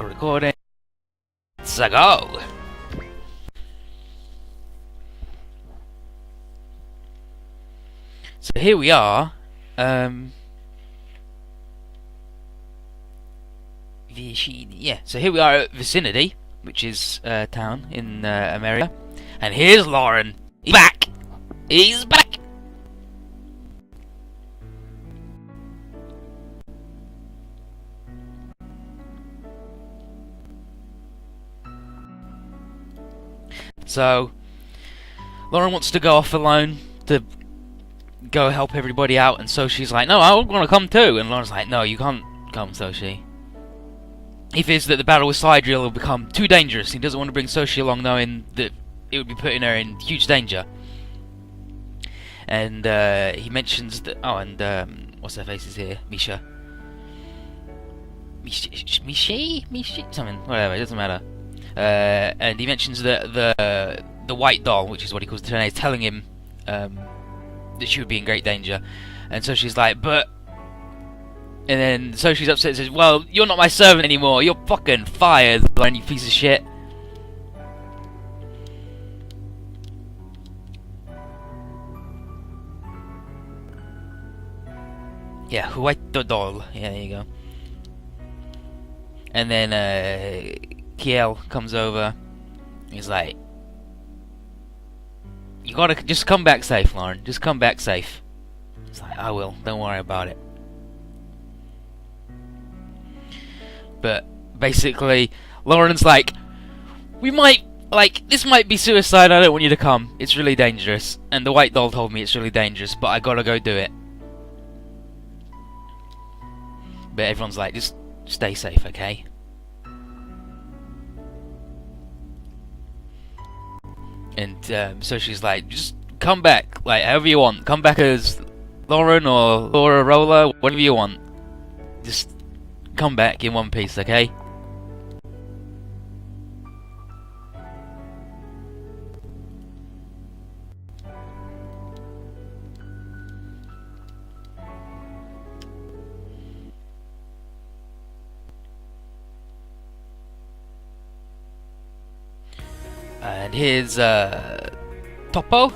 recording. Let's go! So here we are. Yeah, so here we are at Vicinity, which is a town in America. And here's Lauren. He's back! He's back! So, Lauren wants to go off alone to go help everybody out, and so she's like, no, I want to come too. And Lauren's like, no, you can't come, Soshi. He fears that the battle with Sidriel will become too dangerous. He doesn't want to bring Soshi along, knowing that it would be putting her in huge danger. And he mentions that, oh, and what's her face is here? Misha, something, whatever, it doesn't matter. And he mentions that the white doll, which is what he calls Chen, is telling him that she would be in great danger. And so she's like, but... And then so she's upset and says, well, you're not my servant anymore, you're fucking fired, you piece of shit. Yeah, white doll. Yeah, there you go. And then Kiel comes over. He's like, you gotta just come back safe, Lauren. Just come back safe. It's like, I will. Don't worry about it. But basically, Lauren's like, this might be suicide. I don't want you to come. It's really dangerous. And the white doll told me it's really dangerous, but I gotta go do it. But everyone's like, just stay safe, okay? And so she's like, just come back, like, however you want. Come back as Lauren or Laura Roller, whatever you want. Just come back in one piece, okay? And here's Topo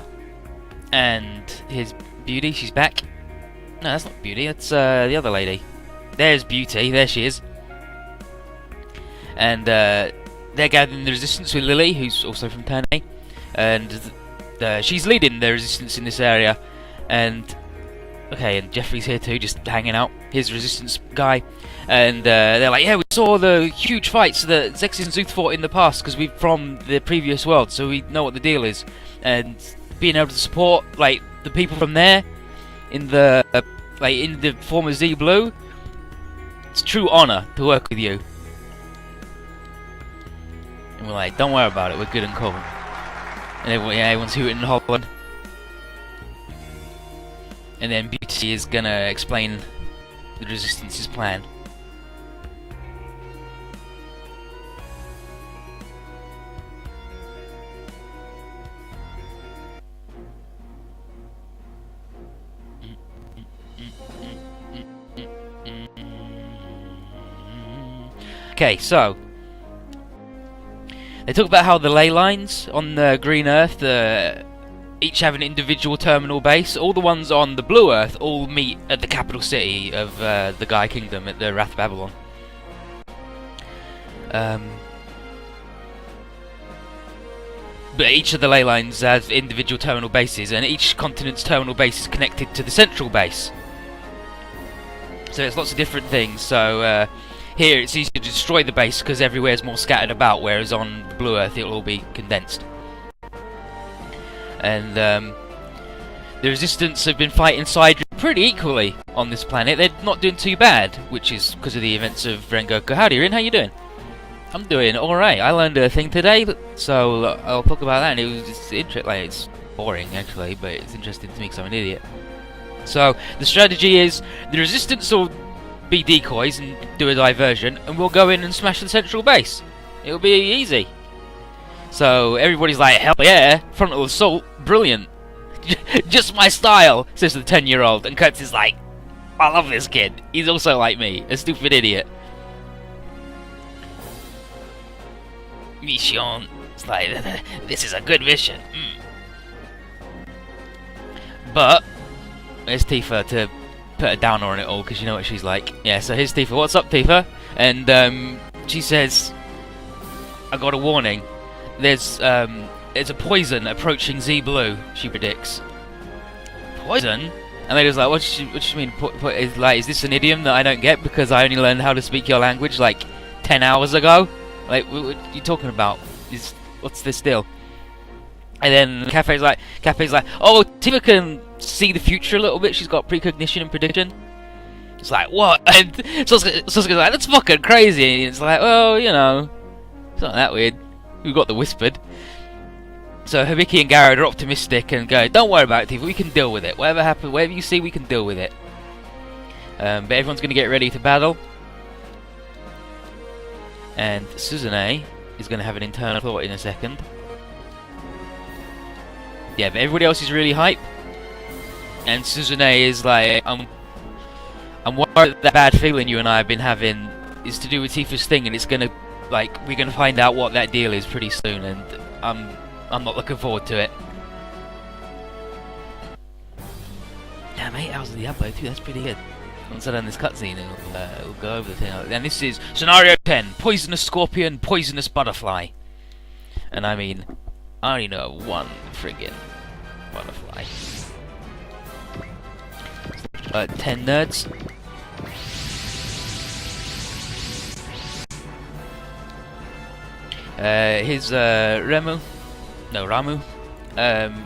and his Beauty. She's back. No, that's not Beauty. That's the other lady. There's Beauty. There she is. And they're gathering the resistance with Lily, who's also from Turn A, and she's leading the resistance in this area. And okay, and Jeffrey's here too, just hanging out. His resistance guy. And they're like, yeah, we saw the huge fights that Zexis and Zuth fought in the past, because we're from the previous world, so we know what the deal is. And being able to support like the people from there in the in the form of Z Blue, it's a true honor to work with you. And we're like, don't worry about it, we're good and cool. And everyone's hooting and hollering. And then Beauty is gonna explain the Resistance's plan. Okay, so they talk about how the ley lines on the green Earth each have an individual terminal base. All the ones on the blue Earth all meet at the capital city of the Gaia Kingdom at the Wrath Babylon. But each of the ley lines has individual terminal bases, and each continent's terminal base is connected to the central base. So it's lots of different things. So here it's easy to destroy the base because everywhere is more scattered about, whereas on the blue Earth it'll all be condensed. And the Resistance have been fighting Sidriel pretty equally on this planet. They're not doing too bad, which is because of the events of Rengoku. Howdy, Rin, how you doing? I'm doing alright. I learned a thing today, so I'll talk about that. And it's boring actually, but it's interesting to me because I'm an idiot. So the strategy is the Resistance will be decoys and do a diversion, and we'll go in and smash the central base. It'll be easy. So everybody's like, hell yeah, frontal assault, brilliant. Just my style, says the 10-year-old. And Kurtz is like, I love this kid. He's also like me, a stupid idiot. mission. It's like, this is a good mission. But there's Tifa to put a downer on it all, because you know what she's like. Yeah, so here's Tifa. What's up, Tifa? And she says, I got a warning. There's a poison approaching Z Blue, she predicts. Poison? And they was like, what do you mean? Is this an idiom that I don't get because I only learned how to speak your language like 10 hours ago? Like, what are you talking about? What's this deal? And then Cafe's like, oh, Tifa can see the future a little bit. She's got precognition and prediction. It's like, what? And Sasuke's like, that's fucking crazy. And it's like, well, you know, it's not that weird. We've got the whispered. So Hibiki and Garrett are optimistic and go, don't worry about it, Tifa. We can deal with it. Whatever happens, whatever you see, we can deal with it. But everyone's going to get ready to battle. And Suzune is going to have an internal thought in a second. Yeah, but everybody else is really hype. And Suzune is like, I'm worried that bad feeling you and I have been having is to do with Tifa's thing, and it's gonna, like, we're gonna find out what that deal is pretty soon, and I'm not looking forward to it. Damn, 8 hours of the upload too, that's pretty good. Once I've done this cutscene, it'll go over the thing. And this is Scenario 10, Poisonous Scorpion, Poisonous Butterfly. And I mean, I only know one friggin' butterfly. 10 nerds. Here's Ramu.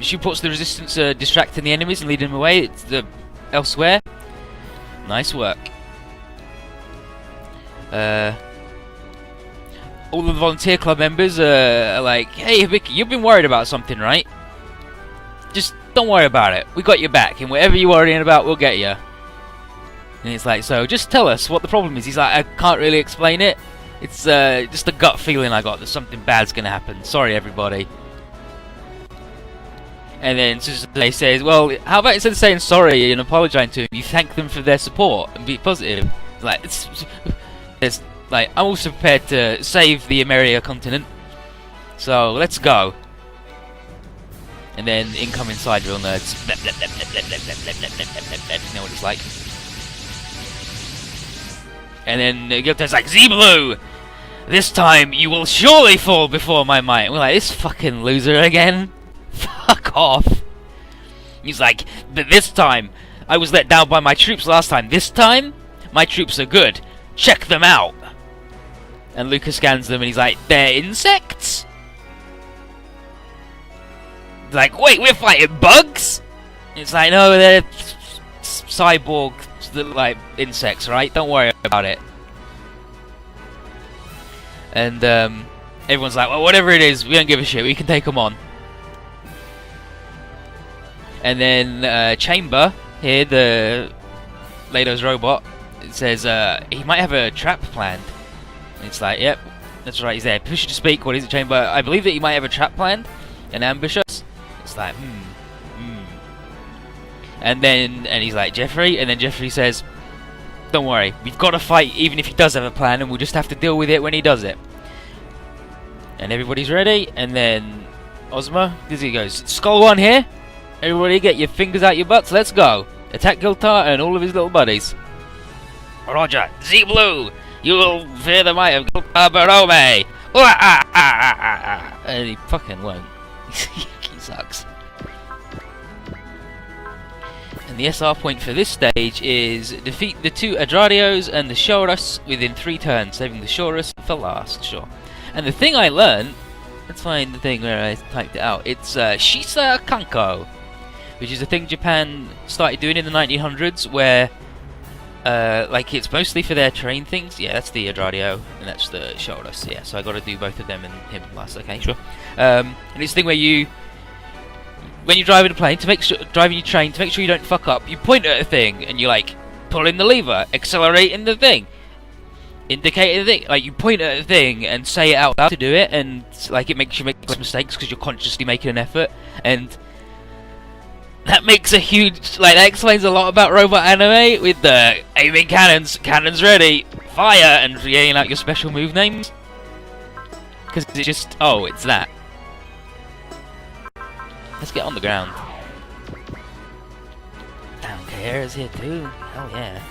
She puts the resistance distracting the enemies and leading them away elsewhere. Nice work. All the volunteer club members are like, hey Hibiki, you've been worried about something, right? Just don't worry about it. We got your back, and whatever you're worrying about, we'll get you. And it's like, so just tell us what the problem is. He's like, I can't really explain it. It's just a gut feeling I got that something bad's gonna happen. Sorry, everybody. And then Suzune says, well, how about instead of saying sorry and apologizing to him, you thank them for their support and be positive. Like, it's like, I'm also prepared to save the America continent. So let's go. And then incoming side drill nerds. You know what it's like. And then Gyota's like, Z-Blue! This time you will surely fall before my might. And we're like, this fucking loser again? Fuck off. He's like, but this time I was let down by my troops last time. This time my troops are good. Check them out. And Lucas scans them and he's like, they're insects? Like, wait, we're fighting bugs? It's like, no, they're cyborg, like, insects, right? Don't worry about it. And everyone's like, well, whatever it is, we don't give a shit. We can take them on. And then Chamber, here, the Lado's robot, it says he might have a trap planned. And it's like, yep, that's right, he's there. Push to speak, what is it, Chamber? I believe that he might have a trap planned and ambush us. It's like, And then, he's like, Jeffrey? And then Jeffrey says, don't worry, we've got to fight even if he does have a plan, and we'll just have to deal with it when he does it. And everybody's ready, and then Ozma, he goes, Skull One here? Everybody get your fingers out your butts, let's go. Attack Giltar and all of his little buddies. Roger, Z-Blue, you will fear the might of Giltar Barome. And he fucking won't. He sucks. And the SR point for this stage is defeat the 2 Adradios and the Shoras within 3 turns, saving the Shoras for last, sure. And the thing I learned, let's find the thing where I typed it out, it's Shisa Kanko, which is a thing Japan started doing in the 1900s where, like, it's mostly for their terrain things. Yeah, that's the Adradio, and that's the Shoras, yeah, so I gotta do both of them and him last, okay, sure. And it's a thing where you, when you're driving a plane, driving your train, to make sure you don't fuck up, you point at a thing and you like pull in the lever, accelerating the thing, indicating the thing. Like you point at a thing and say it out loud to do it, and like it makes you make less mistakes because you're consciously making an effort, and that makes a huge, like that explains a lot about robot anime with the aiming cannons ready, fire, and yelling out your special move names. Because it's just, oh, it's that. Let's get on the ground. Damn, Kaera's here too. Hell yeah.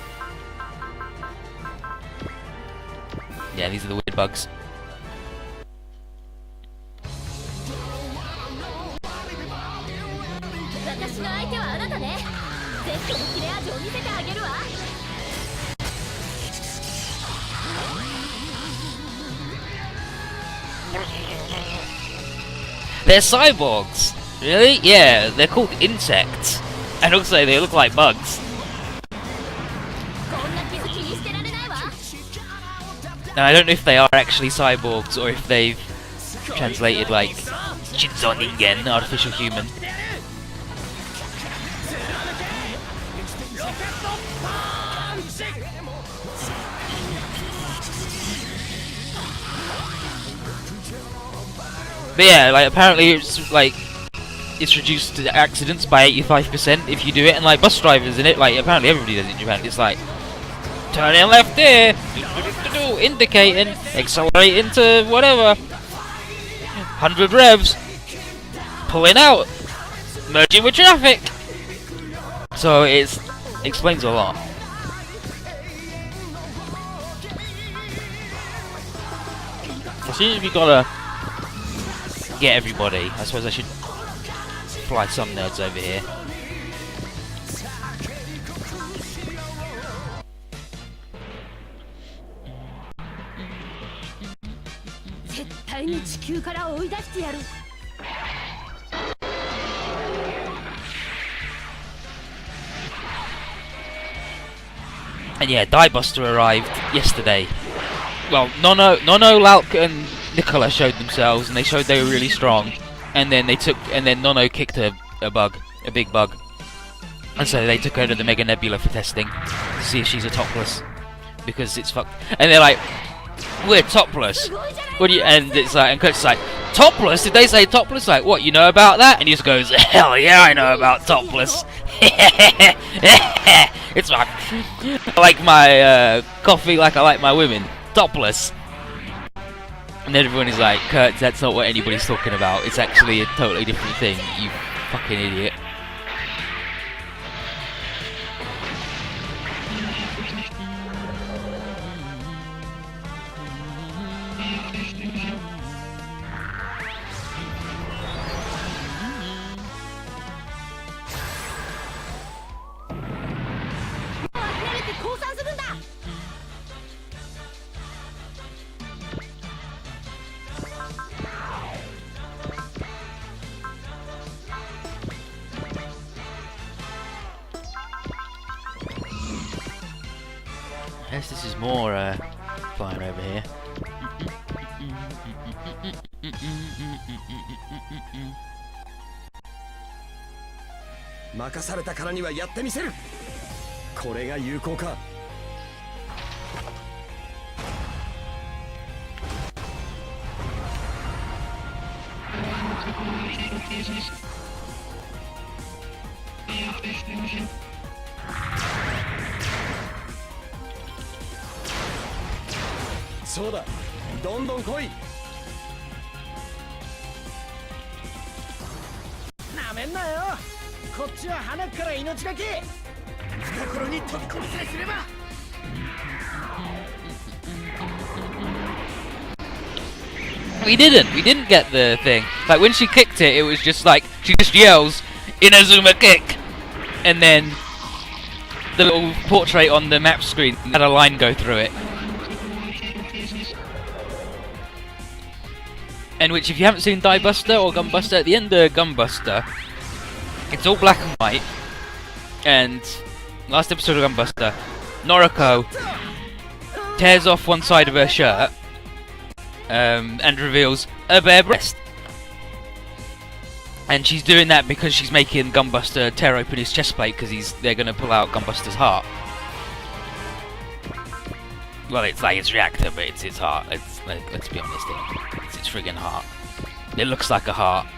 Yeah, these are the weird bugs. They're cyborgs! Really? Yeah, they're called insects. And also they look like bugs. Now I don't know if they are actually cyborgs or if they've translated like Shinzoningen, artificial human. But yeah, like apparently it's like it's reduced to accidents by 85% if you do it, and like bus drivers in it, like apparently everybody does it in Japan. It's like turning left here, indicating, accelerating to whatever, 100 revs, pulling out, merging with traffic. So it explains a lot. As soon as we gotta get everybody, I suppose I should fly some nerds over here. And yeah, Diebuster arrived yesterday. Well, Nono, Lauk, and Nicola showed themselves, and they showed they were really strong. And then Nono kicked a big bug, and so they took her to the Mega Nebula for testing to see if she's a topless, because it's fucked. And they're like, "We're topless." What do you? And it's like, and Kurt's like, "Topless? Did they say topless? Like, what? You know about that?" And he just goes, "Hell yeah, I know about topless." It's like, I like my coffee like I like my women, topless. And then everyone is like, "Kurt, that's not what anybody's talking about. It's actually a totally different thing, you fucking idiot." I guess this is more flying over here. So da, don koi. Namen na yo. Kochi wa hana kara inochi ga ke. Fukakoro ni tobikomi sa e sureba. We didn't get the thing. Like when she kicked it, it was just like she just yells Inazuma kick, and then the little portrait on the map screen had a line go through it. And which, if you haven't seen Diebuster or Gunbuster, at the end of Gunbuster, it's all black and white. And last episode of Gunbuster, Noriko tears off one side of her shirt and reveals a bare breast. And she's doing that because she's making Gunbuster tear open his chest plate because they're going to pull out Gunbuster's heart. Well, it's like its reactor, but it's its heart. It's like, let's be honest, it's its friggin' heart. It looks like a heart.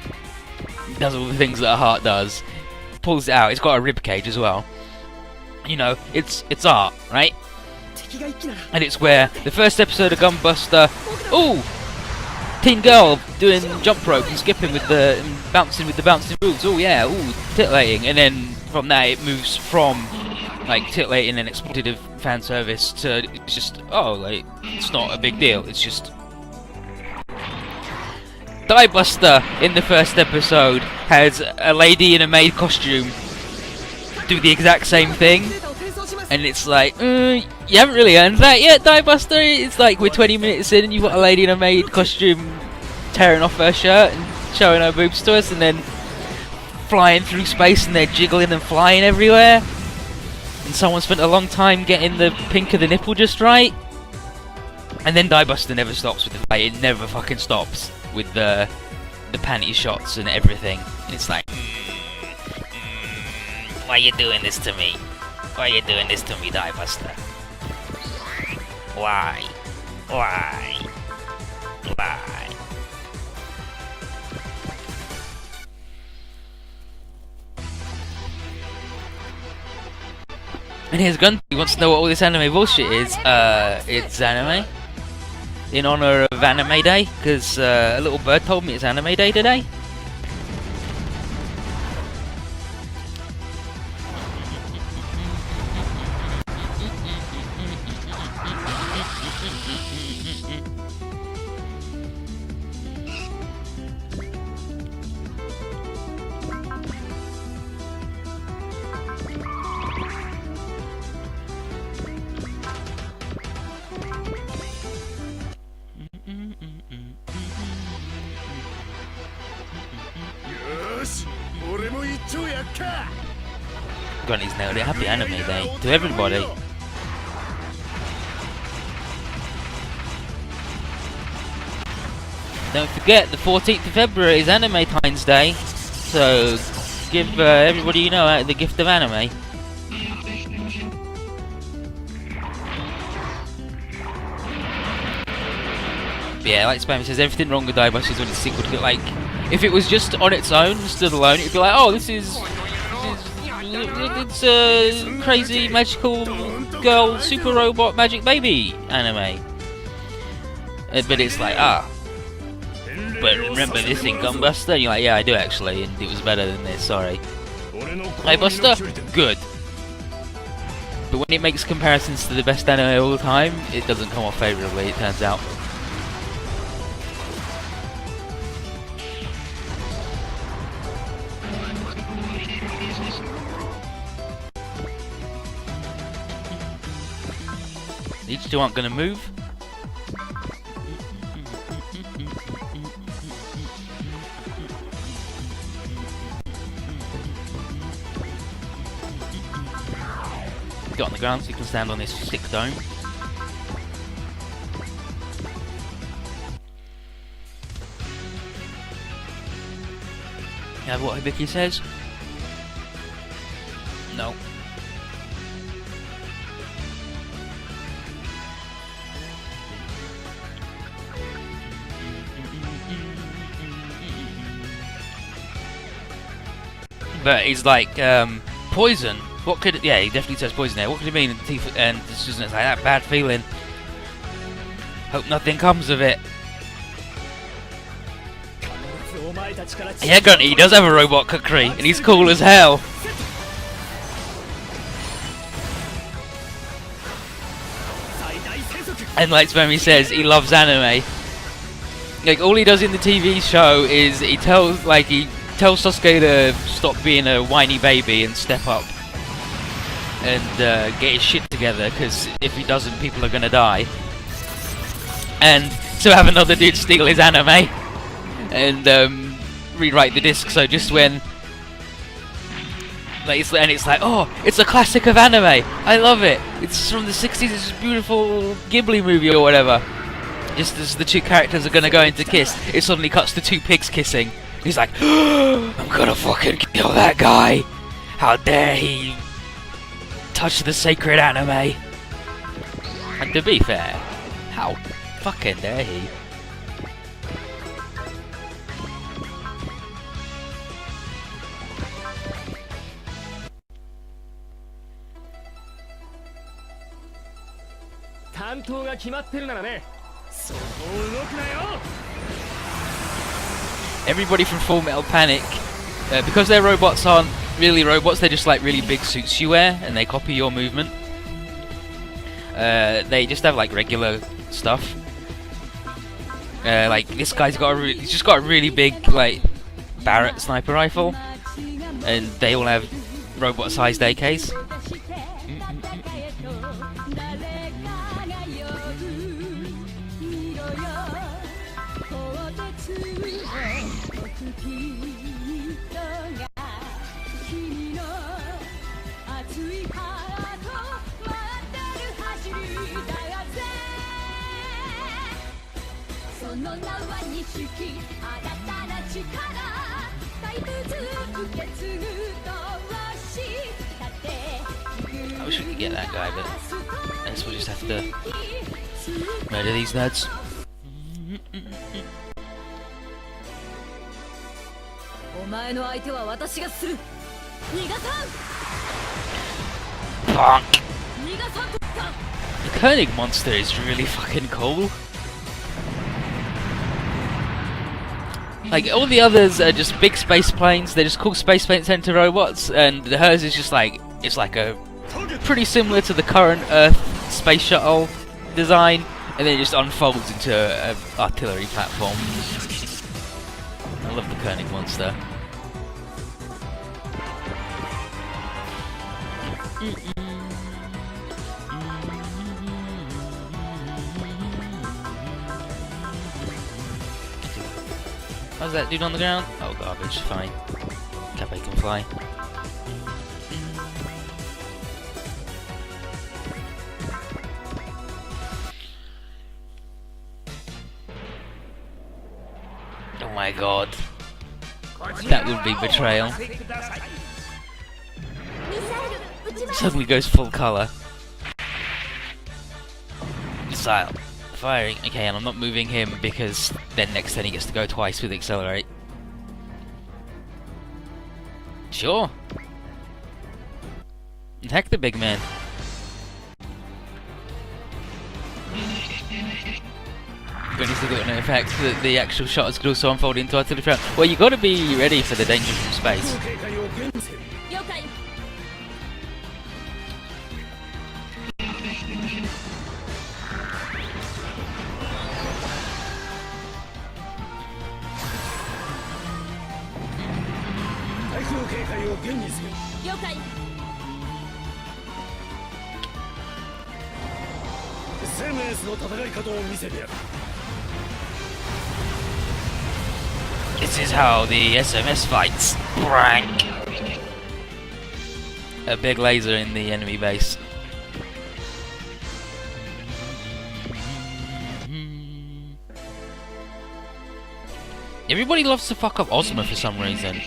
It does all the things that a heart does. Pulls it out. It's got a rib cage as well. You know, it's art, right? And it's where the first episode of Gunbuster. Ooh, teen girl doing jump rope and skipping with the and bouncing with the bouncing moves. Oh yeah, ooh, titillating. And then from that it moves from like titillating and exploitative fan service to it's just like it's not a big deal. It's just Diebuster in the first episode has a lady in a maid costume do the exact same thing, and it's like you haven't really earned that yet, Diebuster. It's like we're 20 minutes in and you've got a lady in a maid costume tearing off her shirt and showing her boobs to us, and then flying through space and they're jiggling and flying everywhere, and someone spent a long time getting the pink of the nipple just right, and then Diebuster never stops with the it never fucking stops with the panty shots and everything, and it's like why are you doing this to me? Why are you doing this to me, Diebuster? Why? Why? Why? And here's Gun. He wants to know what all this anime bullshit is. It's anime. In honor of Anime Day, because a little bird told me it's Anime Day today. Grunty's nailed it. Happy Anime Day to everybody. Don't forget, the 14th of February is Anime Times Day, so give everybody you know out the gift of anime. But yeah, like Spammy says, everything wrong with Diebuster is when it's sequel to like, if it was just on its own, stood alone, it'd be like, oh, this is it's a crazy magical girl super robot magic baby anime. But it's like, but remember this in Gunbuster? And you're like, yeah, I do actually, and it was better than this, sorry. Diebuster? Good. But when it makes comparisons to the best anime of all time, it doesn't come off favourably, it turns out. These two aren't going to move. Get on the ground so you can stand on this sick dome. You have what Hibiki says? No. But he's like, poison. What could it, yeah, he definitely says poison there. What could it mean? And it's just like that bad feeling. Hope nothing comes of it. Yeah, Grunty, he does have a robot cookery, and he's cool as hell. And like Spammy says, he loves anime. Like, all he does in the TV show is he tells Sasuke to stop being a whiny baby and step up and get his shit together, because if he doesn't, people are gonna die. And to have another dude steal his anime and rewrite the disc, so just when it's like, oh, it's a classic of anime, I love it, it's from the 60s, it's a beautiful Ghibli movie or whatever. Just as the two characters are gonna go in to kiss, it suddenly cuts to two pigs kissing. He's like, I'm gonna fucking kill that guy! How dare he touch the sacred anime! And to be fair, how fucking dare he? everybody from Full Metal Panic, because their robots aren't really robots, they're just like really big suits you wear, and they copy your movement. They just have like regular stuff. Like this guy's got he's just got a really big like Barrett sniper rifle, and they all have robot-sized AKs. I wish we could get that guy, but I guess we'll just have to murder these nerds. Bonk! The Koenig monster is really fucking cool. Like, all the others are just big space planes, they're just called Space Plane Center robots, and hers is just like, it's like a pretty similar to the current Earth space shuttle design, and then it just unfolds into an artillery platform. I love the Koenig monster. How's that dude on the ground? Oh, garbage, fine. Cafe can fly. Oh my god. That would be betrayal. Suddenly goes full colour. Missile. Firing. Okay, and I'm not moving him because then next turn he gets to go twice with accelerate. Sure. Attack the big man. But he's still got no effect. The actual shots could also unfold into artillery round. Well, you got to be ready for the danger from space. This is how the SMS fights. Prank. A big laser in the enemy base. Everybody loves to fuck up Ozma for some reason.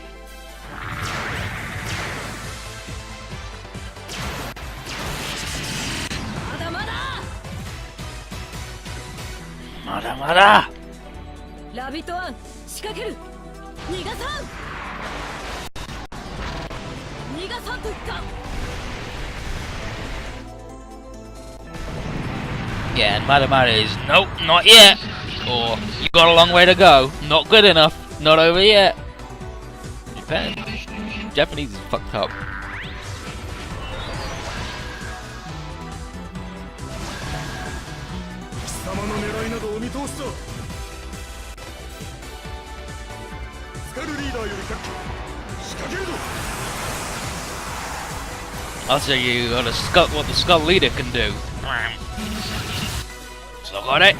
Mada mada! Yeah, and Mada Mada is nope, not yet. Or you got a long way to go. Not good enough. Not over yet. Japan. Japanese is fucked up. I'll show you what the Skull Leader can do. Still got it.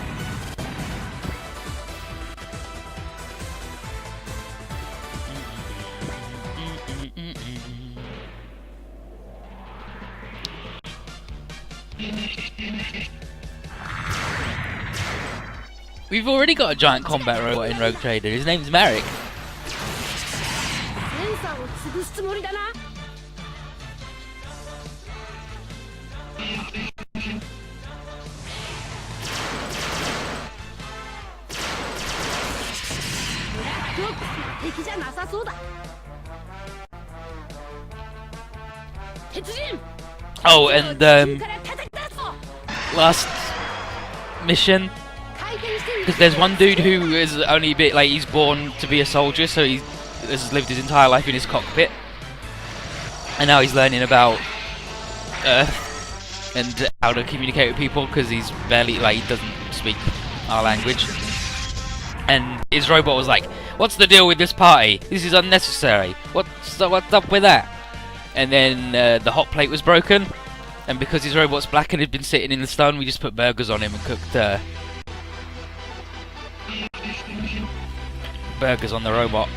We've already got a giant combat robot in Rogue Trader. His name's Marek. Oh, and last mission, Because there's one dude who is only a bit like he's born to be a soldier, so he has lived his entire life in his cockpit, and now he's learning about Earth and how to communicate with people because he's barely like he doesn't speak our language. And his robot was like, "What's the deal with this party? This is unnecessary. What's up with that?" And then the hot plate was broken, and because his robot's black and had been sitting in the sun, we just put burgers on him and cooked burgers on the robot.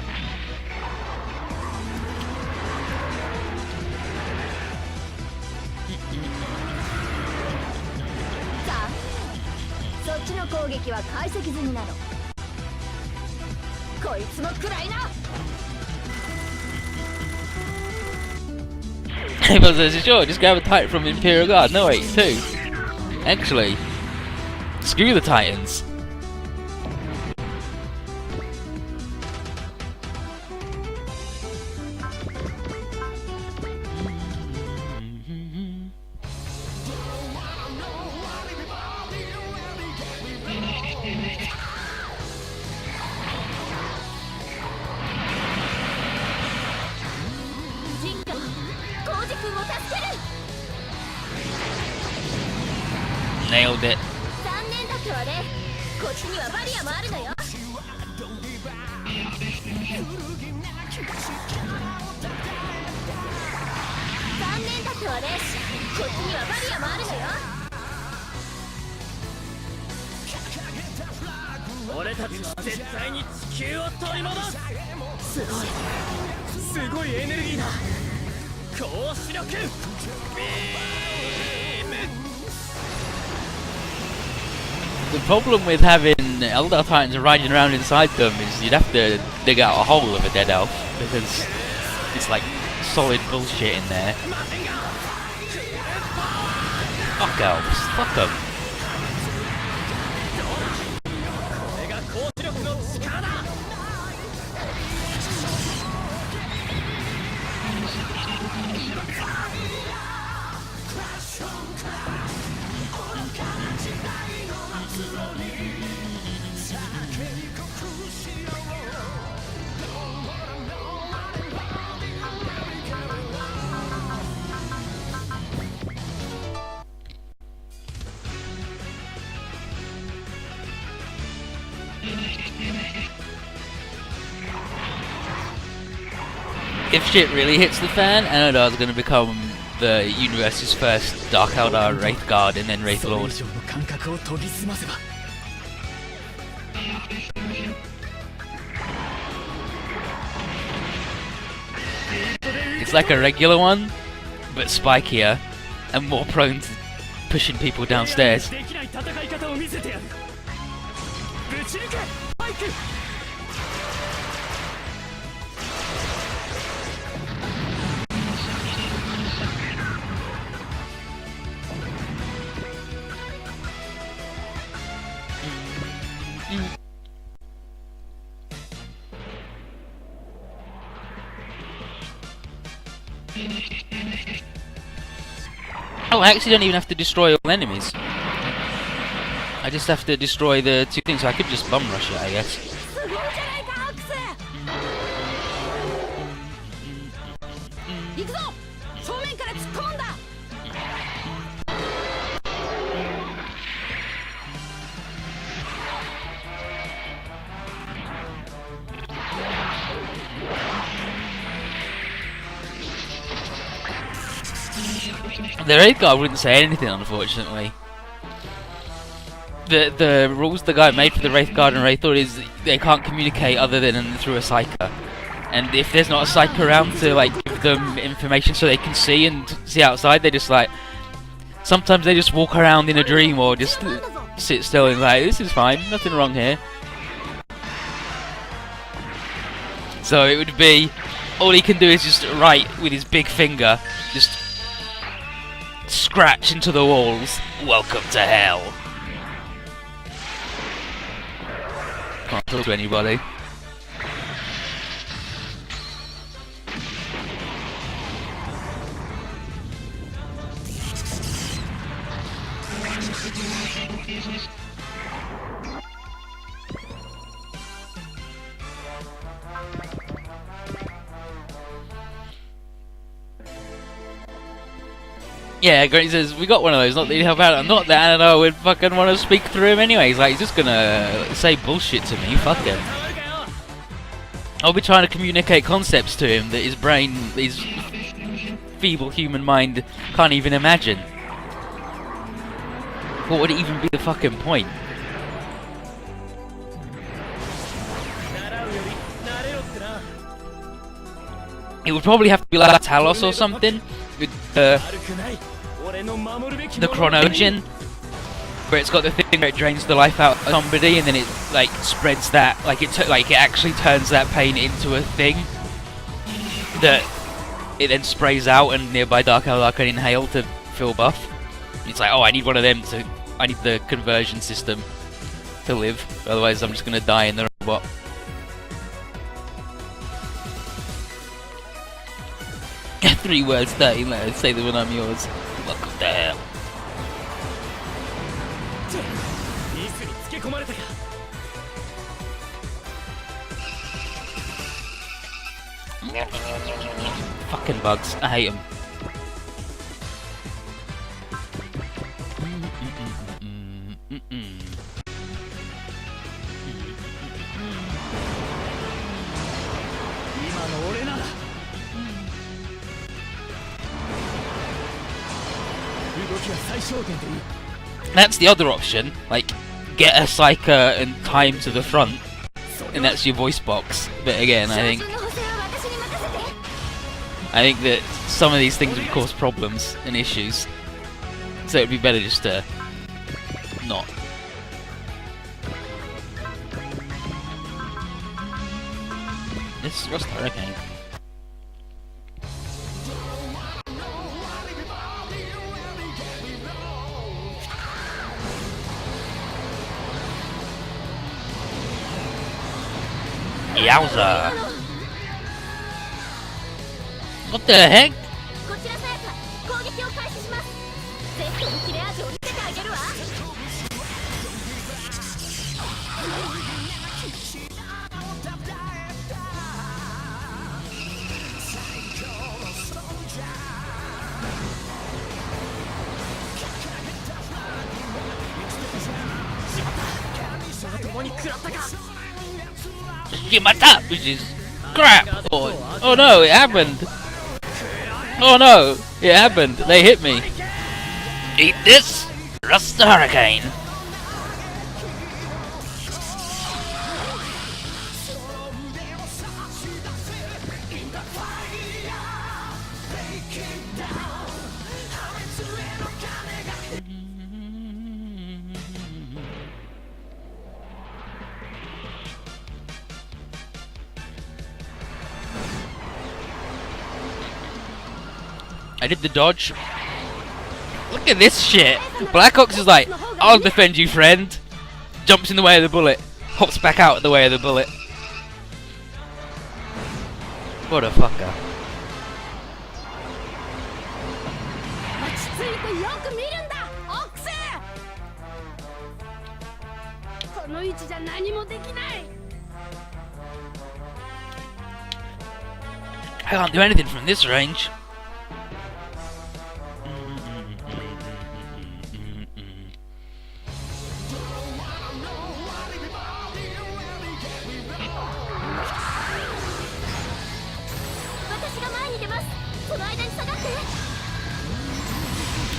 Everyone says, sure, just grab a Titan from Imperial Guard. No wait, two. Actually, screw the Titans. Nailed it. The problem with having Eldar Titans riding around inside them is you'd have to dig out a hole of a dead elf, because it's like solid bullshit in there. Fuck elves, fuck them. If shit really hits the fan, Anadar's going to become the universe's first Dark Eldar Wraith Guard and then Wraith Lord. It's like a regular one, but spikier and more prone to pushing people downstairs. Oh, I actually don't even have to destroy all enemies. I just have to destroy the two things, so I could just bum rush it, I guess. The Wraith Guard wouldn't say anything, unfortunately. The rules the guy made for the Wraith Guard and Wraith Lord is they can't communicate other than through a Psyker. And if there's not a Psyker around to like give them information so they can see and see outside, they just like sometimes they just walk around in a dream or just sit still and like, this is fine, nothing wrong here. So it would be all he can do is just write with his big finger, just scratch into the walls, "Welcome to hell." Can't talk to anybody. Yeah, Grant says, we got one of those, not that he'd help out. Not that I would fucking want to speak through him anyway. He's like, he's just gonna say bullshit to me, fuck him. I'll be trying to communicate concepts to him that his brain, his feeble human mind can't even imagine. What would even be the fucking point? It would probably have to be like Talos or something, with the chronogen, where it's got the thing where it drains the life out of somebody, and then it like spreads that, like it actually turns that pain into a thing that it then sprays out, and nearby Dark Elder can inhale to feel buff. It's like, oh, I need one of them to, I need the conversion system to live, otherwise I'm just gonna die in the robot. Three words, 13 letters, say them when I'm yours. What the hell? Fucking bugs, I hate them. That's the other option, like, get a Psyker and time to the front, and that's your voice box. But again, I think that some of these things would cause problems and issues, so it'd be better just to not. This is Rust Hurricane. Yowza! What the heck? Shimata, which is crap. Oh no, it happened. Oh no, it happened. They hit me. Eat this, Rust Hurricane. I did the dodge. Look at this shit. Black Ox is like, I'll defend you, friend. Jumps in the way of the bullet. Hops back out of the way of the bullet. What a fucker. I can't do anything from this range.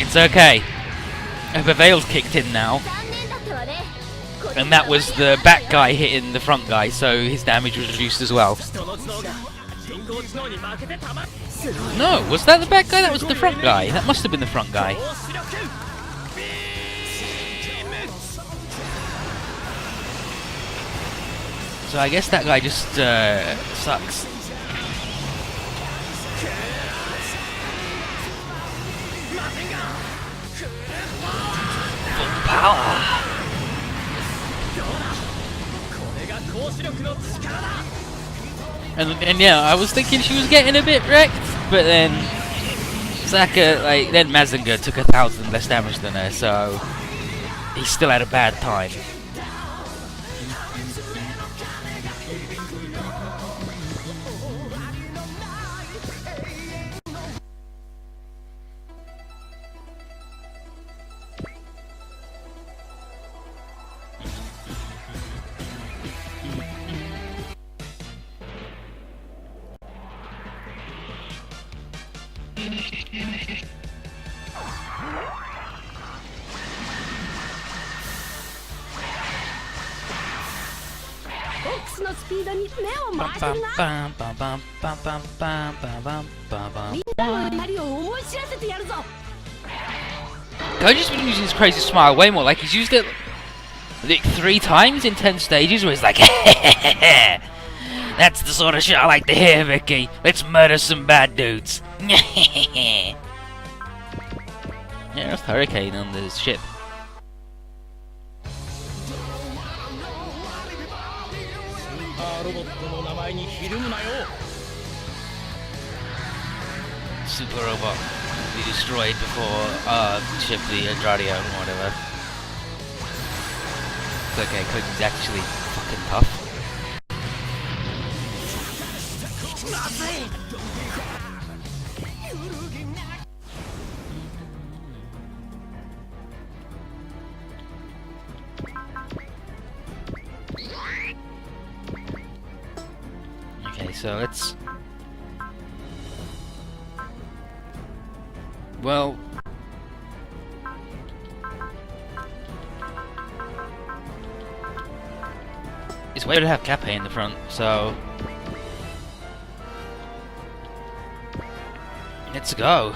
It's okay. The veil's kicked in now. And that was the back guy hitting the front guy, so his damage was reduced as well. No, was that the back guy? That was the front guy. That must have been the front guy. So I guess that guy just sucks. Full power. And yeah, I was thinking she was getting a bit wrecked, but then Saka, like, then MNeidengard took 1,000 less damage than her, so he still had a bad time. Fox のスピードに目を Bum, 回せ bum, るな bum, bum, bum, bum, bum, bum, bum, bum, bum. みんなの怒りを思い知らせてやるぞ Koji's been using his crazy smile way more. Like, he's used it like 3 times in 10 stages where he's like, that's the sort of shit I like to hear, Vicky. Let's murder some bad dudes. Yeah, that's Hurricane on the ship. Super robot be destroyed before ship the Andradio or whatever. It's okay, Koji's actually fucking tough. Okay, so let's... Well... It's way to have Cape in the front, so... Let's go.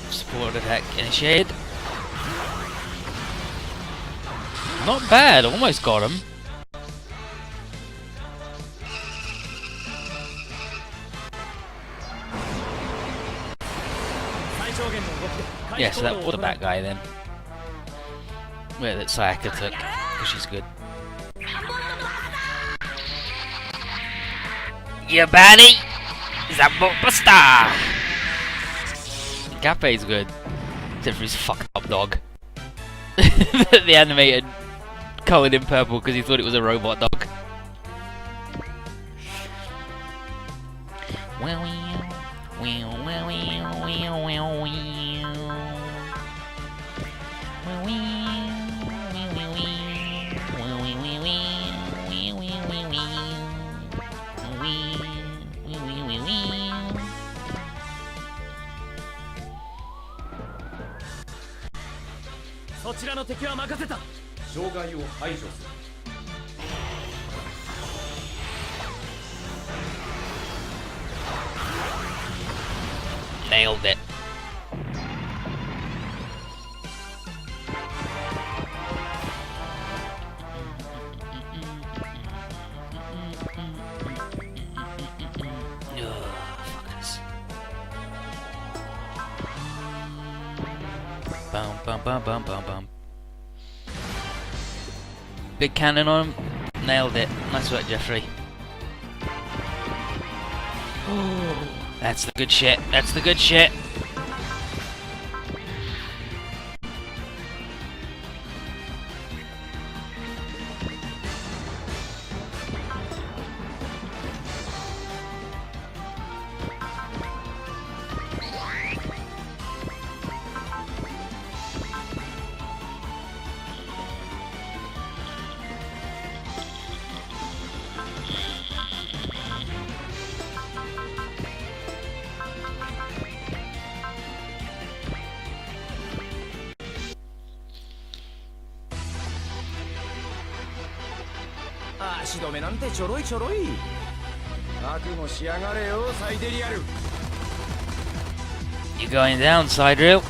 Support attack initiated. Not bad, almost got him. Yeah, so that was the bad guy then. Where that Sayaka took, because she's good. You baddie! Zabusta! Cape's good. Except for his fucked up dog. The animated coloured in purple because he thought it was a robot dog. Nailed it. Bum bum bum bum bum bum. Big cannon on him. Nailed it. Nice work, Jeffrey. That's the good shit. That's the good shit. You're going down, Sidereal.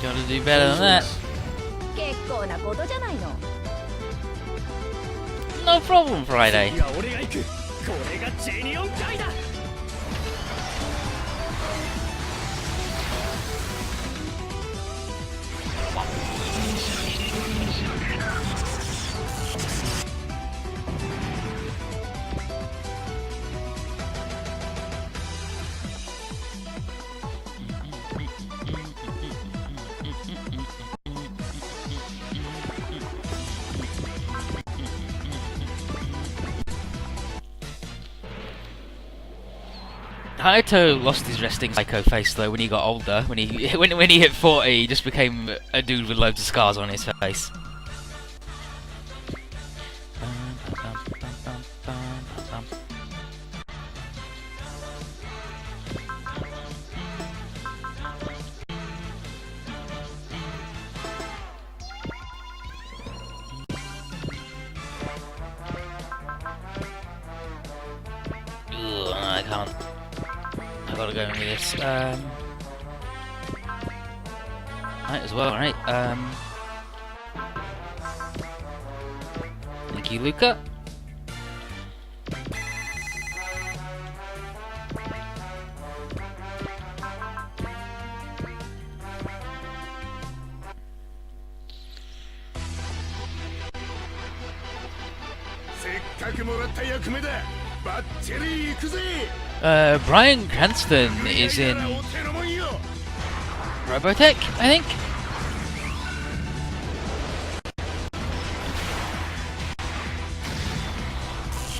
Gotta do better than that. 結構なことじゃないの。 No problem, Friday. いや俺が行く。これがジェニオン界だ。Hayato lost his resting psycho face though when he got older. When he hit 40, he just became a dude with loads of scars on his face. Ugh, I can't. I gotta go in with this. Might as well, right? Thank you, Luca. Bryan Cranston is in Robotech, I think.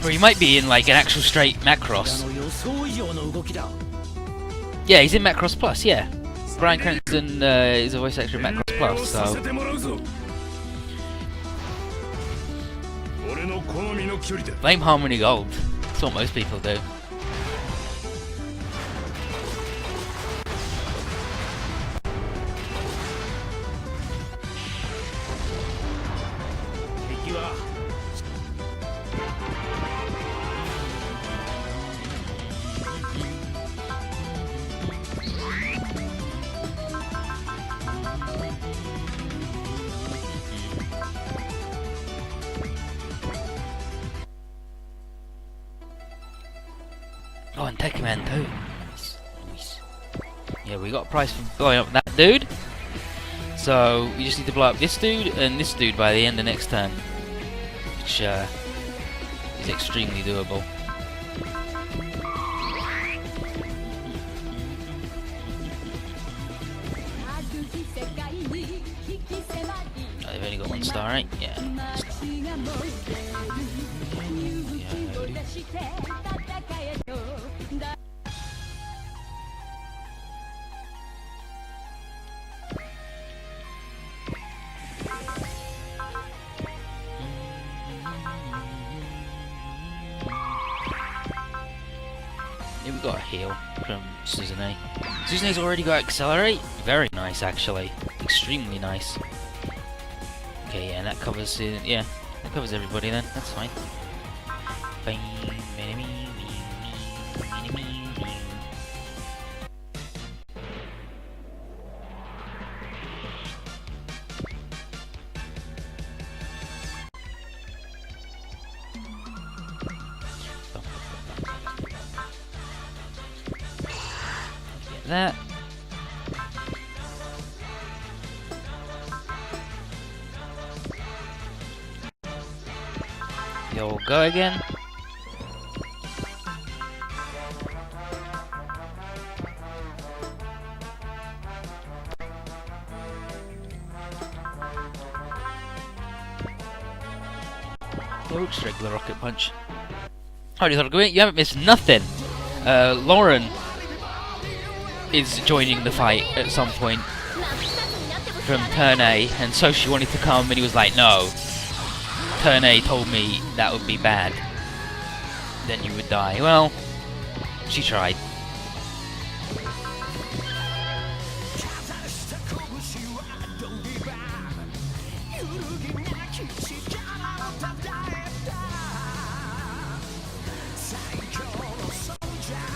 Or he might be in like an actual straight Macross. Yeah, he's in Macross Plus, yeah. Bryan Cranston is a voice actor in Macross Plus, so... Blame Harmony Gold. That's what most people do. Oh, and Tekkaman too. Nice. Yeah, we got a prize for blowing up that dude. So we just need to blow up this dude and this dude by the end of next turn, which is extremely doable. Oh, they've only got one star, right? Yeah. Yeah, we got a heal from Suzune. Suzune's already got Accelerate. Very nice, actually. Extremely nice. Okay, yeah, and that covers it. Yeah, that covers everybody then. That's fine. That. You'll go again. Oh, just regular rocket punch. Already thought I'd go in. You haven't missed nothing. Lauren is joining the fight at some point from turn A, and so she wanted to come, and he was like, no. Turn A told me that would be bad. Then you would die. Well, she tried.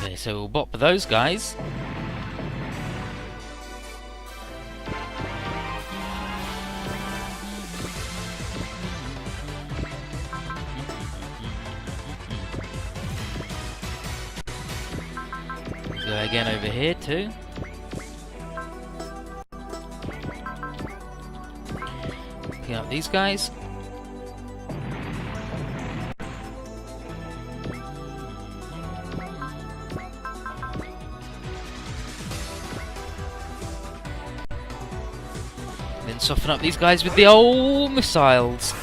Okay, so we'll bop those guys. Go again over here too. Picking up these guys. Then soften up these guys with the old missiles.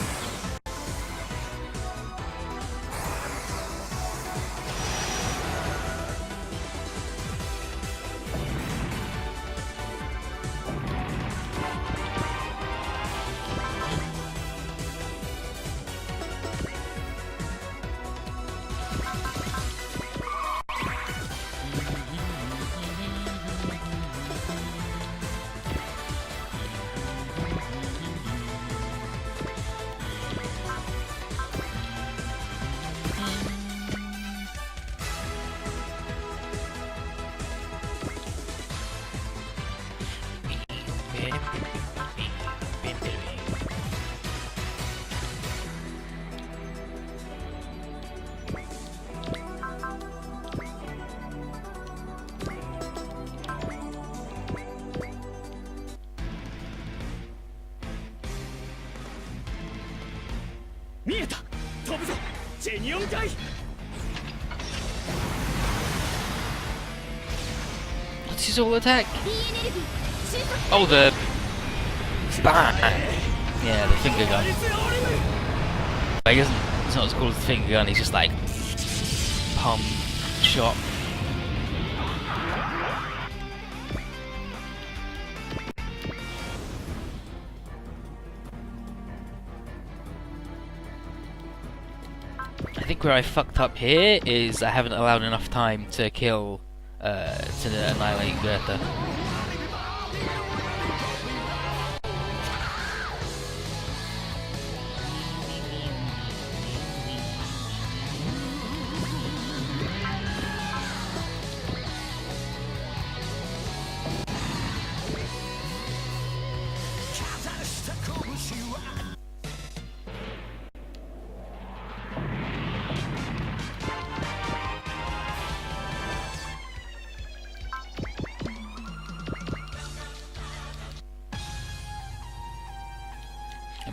What's his all attack? Oh, the bang! Yeah, the finger gun. He doesn't. It's not as cool as the finger gun. He's just like pump shot. I think where I fucked up here is I haven't allowed enough time to kill, to annihilate Goethe.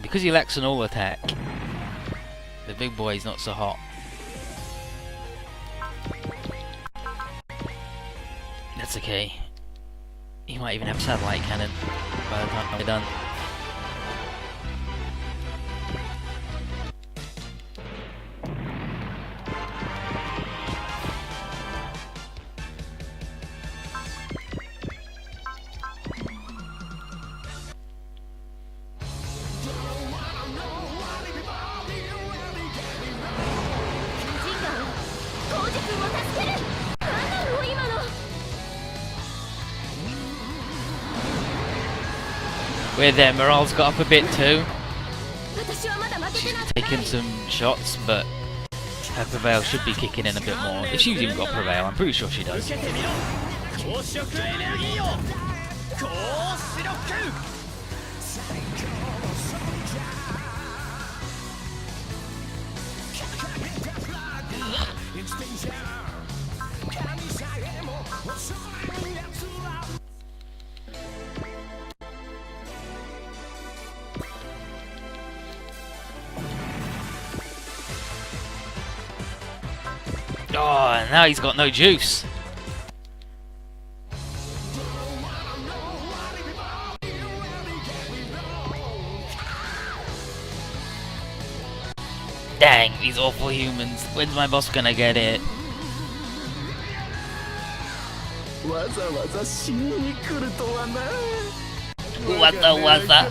Because he lacks an all attack, the big boy's not so hot. That's okay. He might even have a satellite cannon by the time we're done. We're there, morale's got up a bit too. She's taken some shots, but her prevail should be kicking in a bit more. If she's even got prevail, I'm pretty sure she does. Oh, now he's got no juice. Dang, these awful humans. When's my boss gonna get it? What the?